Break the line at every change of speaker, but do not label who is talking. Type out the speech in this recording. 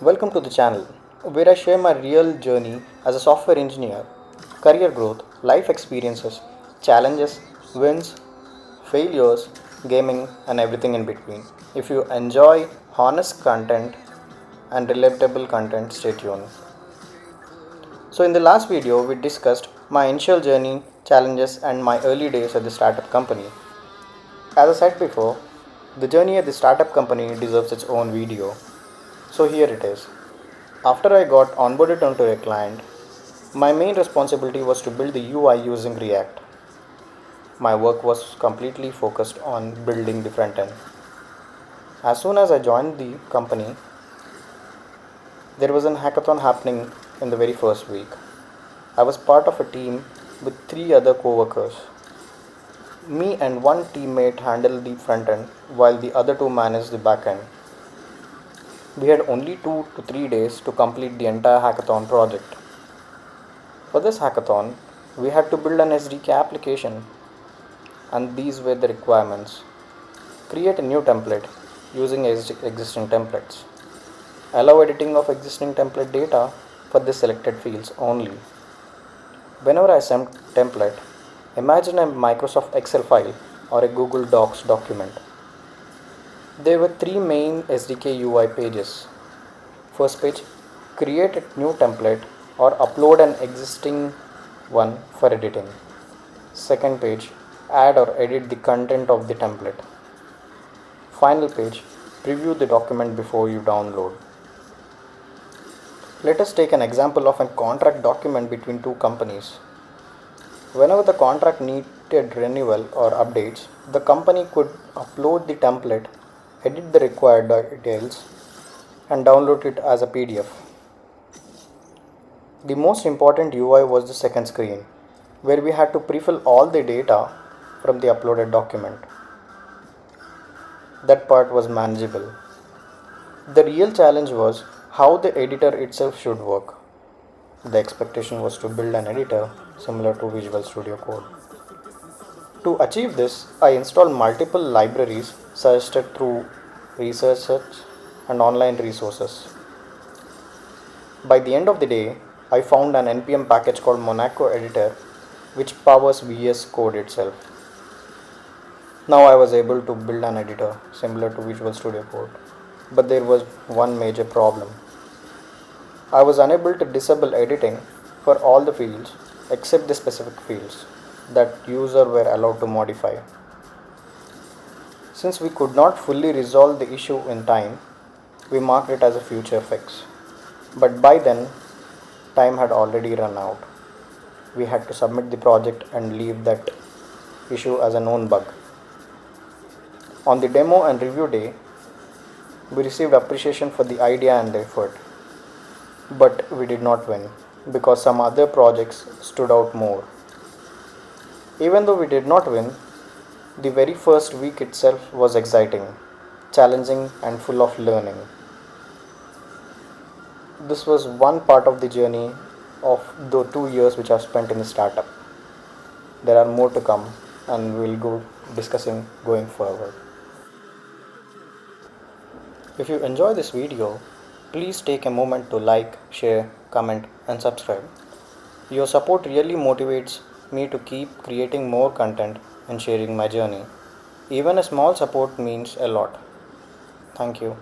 Welcome to the channel where I share my real journey as a software engineer, career growth, life experiences, challenges, wins, failures, gaming, and everything in between. If you enjoy honest content and relatable content, stay tuned. So, in the last video, we discussed my initial journey, challenges, and my early days at the startup company. As I said before, the journey at the startup company deserves its own video. So, here it is. After I got onboarded onto a client, my main responsibility was to build the UI using React. My work was completely focused on building the front end. As soon as I joined the company, there was an hackathon happening in the very first week. I was part of a team with three other co-workers. Me and one teammate handled the front end while the other two managed the back end. We had only 2 to 3 days to complete the entire hackathon project. For this hackathon, we had to build an SDK application, and these were the requirements. Create a new template using existing templates. Allow editing of existing template data for the selected fields only. Whenever I send template, imagine a Microsoft Excel file or a Google Docs document. There were three main SDK UI pages. First page, create a new template or upload an existing one for editing. Second page, add or edit the content of the template. Final page, preview the document before you download. Let us take an example of a contract document between two companies. Whenever the contract needed renewal or updates, the company could upload the template, edit the required details, and download it as a PDF. The most important UI was the second screen, where we had to prefill all the data from the uploaded document. That part was manageable. The real challenge was how the editor itself should work. The expectation was to build an editor similar to Visual Studio Code. To achieve this, I installed multiple libraries suggested through research and online resources. By the end of the day, I found an npm package called Monaco Editor which powers VS Code itself. Now I was able to build an editor similar to Visual Studio Code, but there was one major problem. I was unable to disable editing for all the fields except the specific fields that user were allowed to modify. Since we could not fully resolve the issue in time, we marked it as a future fix. But by then, time had already run out. We had to submit the project and leave that issue as a known bug. On the demo and review day, we received appreciation for the idea and the effort. But we did not win because some other projects stood out more. Even though we did not win, the very first week itself was exciting, challenging, and full of learning. This was one part of the journey of the 2 years which I've spent in the startup. There are more to come, and we'll go discussing going forward. If you enjoy this video, please take a moment to like, share, comment, and subscribe. Your support really motivates me to keep creating more content and sharing my journey. Even a small support means a lot. Thank you.